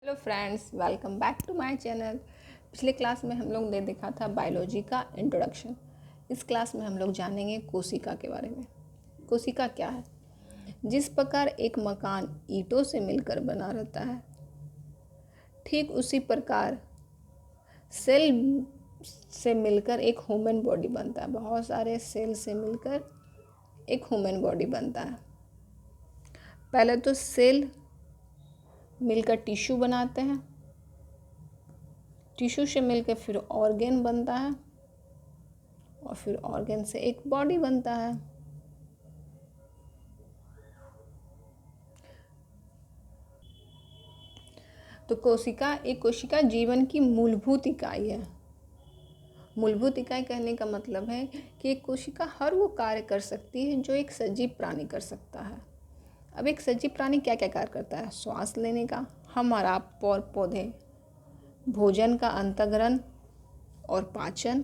Hello friends, welcome back to my channel. पिछले class में हम लोग ने देखा था बायोलॉजी का इंट्रोडक्शन। इस क्लास में हम लोग जानेंगे कोशिका के बारे में। कोशिका क्या है? जिस प्रकार एक मकान ईंटों से मिलकर बना रहता है, ठीक उसी प्रकार सेल से मिलकर एक ह्यूमन बॉडी बनता है। बहुत सारे सेल से मिलकर एक ह्यूमन बॉडी बनता है। पहले तो सेल मिलकर टिश्यू बनाते हैं, टिश्यू से मिलकर फिर ऑर्गेन बनता है और फिर ऑर्गेन से एक बॉडी बनता है। तो कोशिका जीवन की मूलभूत इकाई है। मूलभूत इकाई कहने का मतलब है कि एक कोशिका हर वो कार्य कर सकती है जो एक सजीव प्राणी कर सकता है। अब एक सजीव प्राणी क्या क्या कार्य करता है? श्वास लेने का, हमारा पौधे, भोजन का अंतःग्रहण और पाचन,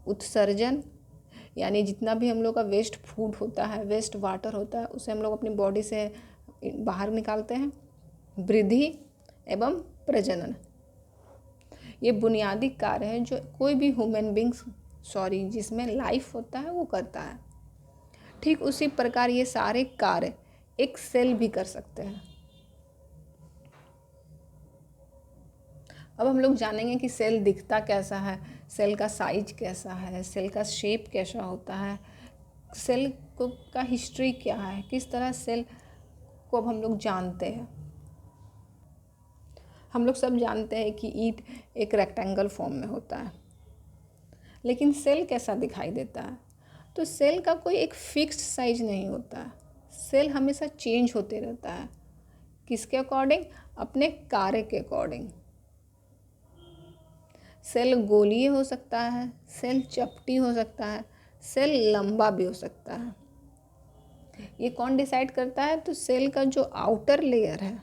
उत्सर्जन यानी जितना भी हम लोग का वेस्ट फूड होता है, वेस्ट वाटर होता है, उसे हम लोग अपनी बॉडी से बाहर निकालते हैं। वृद्धि एवं प्रजनन, ये बुनियादी कार्य है जो कोई भी ह्यूमन बींग्स जिसमें लाइफ होता है वो करता है। ठीक उसी प्रकार ये सारे कार्य एक सेल भी कर सकते हैं। अब हम लोग जानेंगे कि सेल दिखता कैसा है, सेल का साइज कैसा है, सेल का शेप कैसा होता है, सेल को का हिस्ट्री क्या है, किस तरह सेल को अब हम लोग जानते हैं। हम लोग सब जानते हैं कि ईंट एक रेक्टेंगल फॉर्म में होता है, लेकिन सेल कैसा दिखाई देता है? तो सेल का कोई एक फिक्स्ड साइज नहीं होता है। सेल हमेशा चेंज होते रहता है। किसके अकॉर्डिंग? अपने कार्य के अकॉर्डिंग। सेल गोलीय हो सकता है, सेल चपटी हो सकता है, सेल लंबा भी हो सकता है। ये कौन डिसाइड करता है? तो सेल का जो आउटर लेयर है,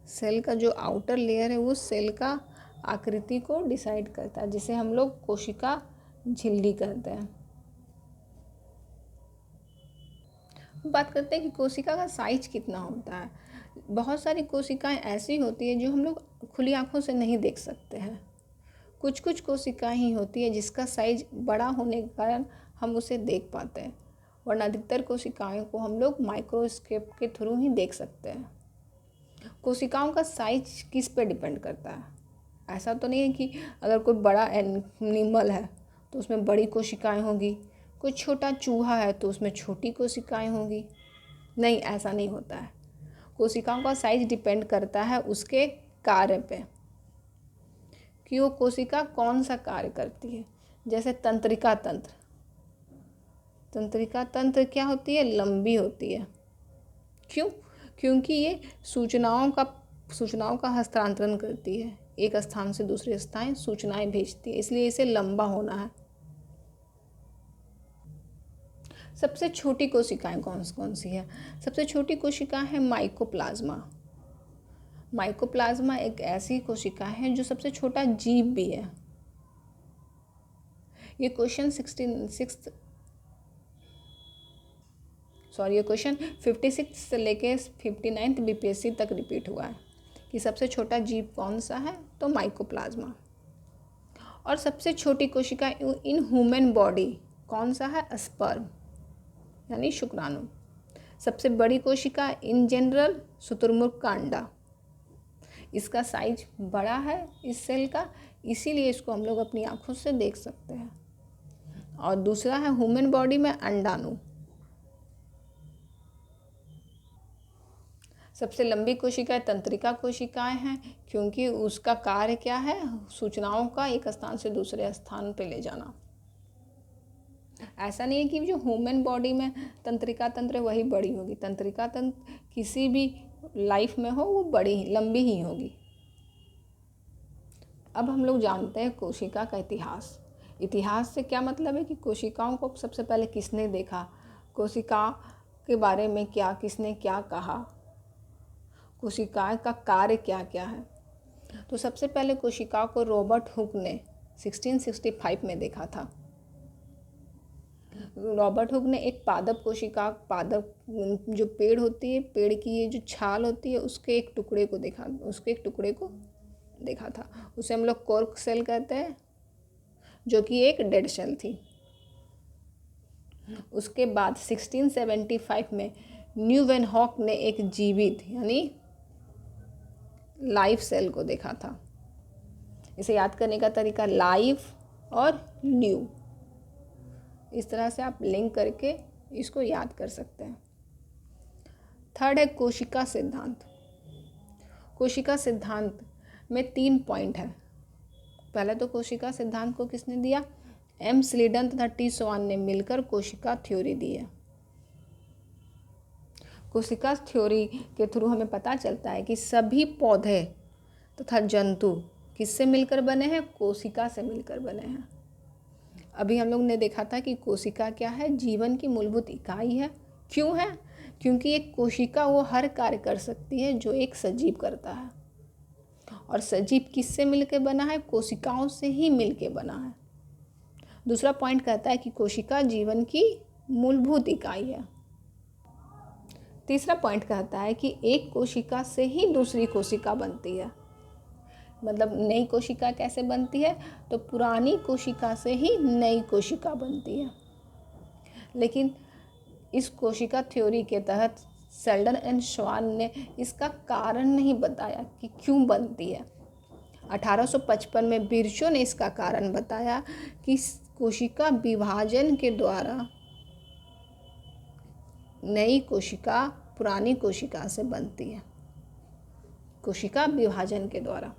सेल का जो आउटर लेयर है वो सेल का आकृति को डिसाइड करता है, जिसे हम लोग कोशिका झिल्ली कहते हैं। बात करते हैं कि कोशिका का साइज कितना होता है। बहुत सारी कोशिकाएं ऐसी होती है जो हम लोग खुली आंखों से नहीं देख सकते हैं। कुछ कुछ कोशिकाएं ही होती है जिसका साइज बड़ा होने के कारण हम उसे देख पाते हैं, वरना अधिकतर कोशिकाओं को हम लोग माइक्रोस्कोप के थ्रू ही देख सकते हैं। कोशिकाओं का साइज किस पे डिपेंड करता है? ऐसा तो नहीं है कि अगर कोई बड़ा एनिमल है तो उसमें बड़ी कोशिकाएं होंगी, कोई छोटा चूहा है तो उसमें छोटी कोशिकाएं होंगी। नहीं, ऐसा नहीं होता है। कोशिकाओं का साइज डिपेंड करता है उसके कार्य पे, कि वो कोशिका कौन सा कार्य करती है। जैसे तंत्रिका तंत्र, तंत्रिका तंत्र क्या होती है? लंबी होती है। क्यों? क्योंकि ये सूचनाओं का हस्तांतरण करती है, एक स्थान से दूसरे स्थान सूचनाएं भेजती है, इसलिए इसे लंबा होना है। सबसे छोटी कोशिकाएं कौन सी है? सबसे छोटी कोशिकाएं है माइकोप्लाज्मा। माइकोप्लाज्मा एक ऐसी कोशिका है जो सबसे छोटा जीव भी है। ये क्वेश्चन 56 से लेके 59 बीपीएससी तक रिपीट हुआ है कि सबसे छोटा जीव कौन सा है? तो माइकोप्लाज्मा। और सबसे छोटी कोशिका इन ह्यूमन बॉडी कौन सा है? स्पर्म यानी शुक्राणु। सबसे बड़ी कोशिका इन जनरल शुतुरमुर्ग का अंडा। इसका साइज बड़ा है इस सेल का, इसीलिए इसको हम लोग अपनी आँखों से देख सकते हैं। और दूसरा है ह्यूमन बॉडी में अंडाणु। सबसे लंबी कोशिकाएं तंत्रिका कोशिकाएं हैं, क्योंकि उसका कार्य क्या है? सूचनाओं का एक स्थान से दूसरे स्थान पे ले जाना। ऐसा नहीं है कि जो ह्यूमन बॉडी में तंत्रिका तंत्र वही बड़ी होगी। तंत्रिका तंत्र किसी भी लाइफ में हो वो बड़ी लंबी ही होगी। अब हम लोग जानते हैं कोशिका का इतिहास। इतिहास से क्या मतलब है कि कोशिकाओं को सबसे पहले किसने देखा, कोशिका के बारे में किसने क्या कहा, कोशिका का कार्य क्या क्या है। तो सबसे पहले कोशिकाओं को रॉबर्ट हुक ने 1665 में देखा था। रॉबर्ट हुक ने एक पादप कोशिका, पादप जो पेड़ होती है, पेड़ की ये जो छाल होती है उसके एक टुकड़े को देखा था। उसे हम लोग कॉर्क सेल कहते हैं, जो कि एक डेड सेल थी। उसके बाद 1675 में न्यूवेनहॉक ने एक जीवित यानी लाइव सेल को देखा था। इसे याद करने का तरीका लाइव और न्यू, इस तरह से आप लिंक करके इसको याद कर सकते हैं। थर्ड है कोशिका सिद्धांत। कोशिका सिद्धांत में 3 पॉइंट है। पहले तो कोशिका सिद्धांत को किसने दिया? एम स्लीडन तथा टी स्वान ने मिलकर कोशिका थ्योरी दी है। कोशिका थ्योरी के थ्रू हमें पता चलता है कि सभी पौधे तथा जंतु किससे मिलकर बने हैं? कोशिका से मिलकर बने हैं। अभी हम लोग ने देखा था कि कोशिका क्या है? जीवन की मूलभूत इकाई है। क्यों है? क्योंकि एक कोशिका वो हर कार्य कर सकती है जो एक सजीव करता है, और सजीव किससे मिलकर बना है? कोशिकाओं से ही मिलकर बना है। दूसरा पॉइंट कहता है कि कोशिका जीवन की मूलभूत इकाई है। तीसरा पॉइंट कहता है कि एक कोशिका से ही दूसरी कोशिका बनती है। मतलब नई कोशिका कैसे बनती है? तो पुरानी कोशिका से ही नई कोशिका बनती है। लेकिन इस कोशिका थ्योरी के तहत सेल्डन एंड स्वान ने इसका कारण नहीं बताया कि क्यों बनती है। 1855 में बिरचो ने इसका कारण बताया कि कोशिका विभाजन के द्वारा नई कोशिका पुरानी कोशिका से बनती है। कोशिका विभाजन के द्वारा।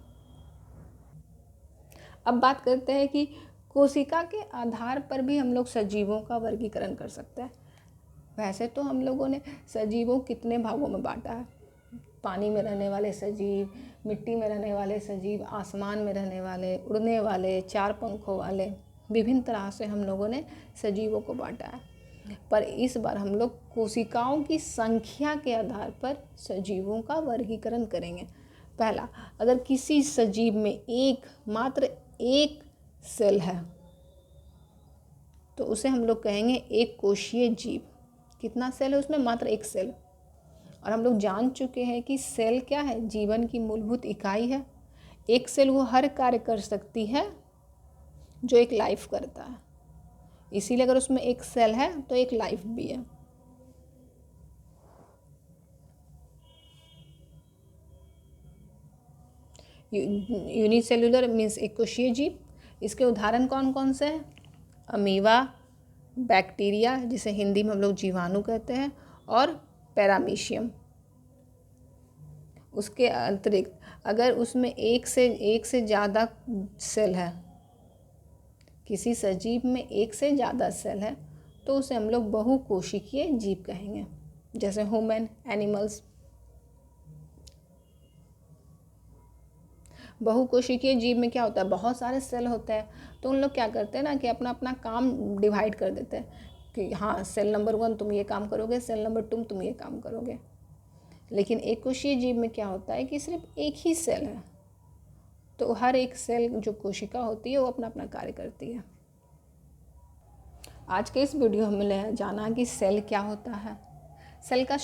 अब बात करते हैं कि कोशिका के आधार पर भी हम लोग सजीवों का वर्गीकरण कर सकते हैं। वैसे तो हम लोगों ने सजीवों कितने भागों में बांटा है? पानी में रहने वाले सजीव, मिट्टी में रहने वाले सजीव, आसमान में रहने वाले, उड़ने वाले, 4 पंखों वाले, विभिन्न तरह से हम लोगों ने सजीवों को बांटा है। पर इस बार हम लोग कोशिकाओं की संख्या के आधार पर सजीवों का वर्गीकरण करेंगे। पहला, अगर किसी सजीव में मात्र एक सेल है तो उसे हम लोग कहेंगे एक कोशीय जीव। कितना सेल है उसमें? मात्र एक सेल। और हम लोग जान चुके हैं कि सेल क्या है? जीवन की मूलभूत इकाई है। एक सेल वो हर कार्य कर सकती है जो एक लाइफ करता है। इसीलिए अगर उसमें एक सेल है तो एक लाइफ भी है। यूनिसेल्युलर मीन्स एक कोशीय जीव। इसके उदाहरण कौन कौन से हैं? अमीबा, बैक्टीरिया जिसे हिंदी में हम लोग जीवाणु कहते हैं, और पैरामीशियम। उसके अतिरिक्त अगर उसमें एक से ज़्यादा सेल है, किसी सजीव में एक से ज़्यादा सेल है, तो उसे हम लोग बहुकोशिकीय जीव कहेंगे, जैसे ह्यूमन, एनिमल्स। बहुकोशिकीय जीव में क्या होता है? बहुत सारे सेल होते हैं, तो उन लोग क्या करते हैं ना कि अपना अपना काम डिवाइड कर देते हैं कि हाँ सेल नंबर 1 तुम ये काम करोगे, सेल नंबर 2 तुम ये काम करोगे। लेकिन एक कोशिकीय जीव में क्या होता है कि सिर्फ एक ही सेल है, तो हर एक सेल जो कोशिका होती है वो अपना अपना कार्य करती है। आज के इस वीडियो में जाना कि सेल क्या होता है, सेल का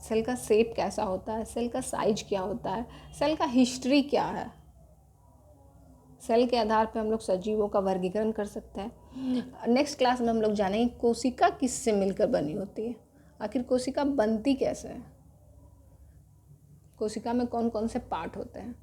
सेल का शेप कैसा होता है, सेल का साइज क्या होता है, सेल का हिस्ट्री क्या है। सेल के आधार पर हम लोग सजीवों का वर्गीकरण कर सकते हैं। नेक्स्ट क्लास में हम लोग जानेंगे कोशिका किससे मिलकर बनी होती है, आखिर कोशिका बनती कैसे है, कोशिका में कौन कौन से पार्ट होते हैं।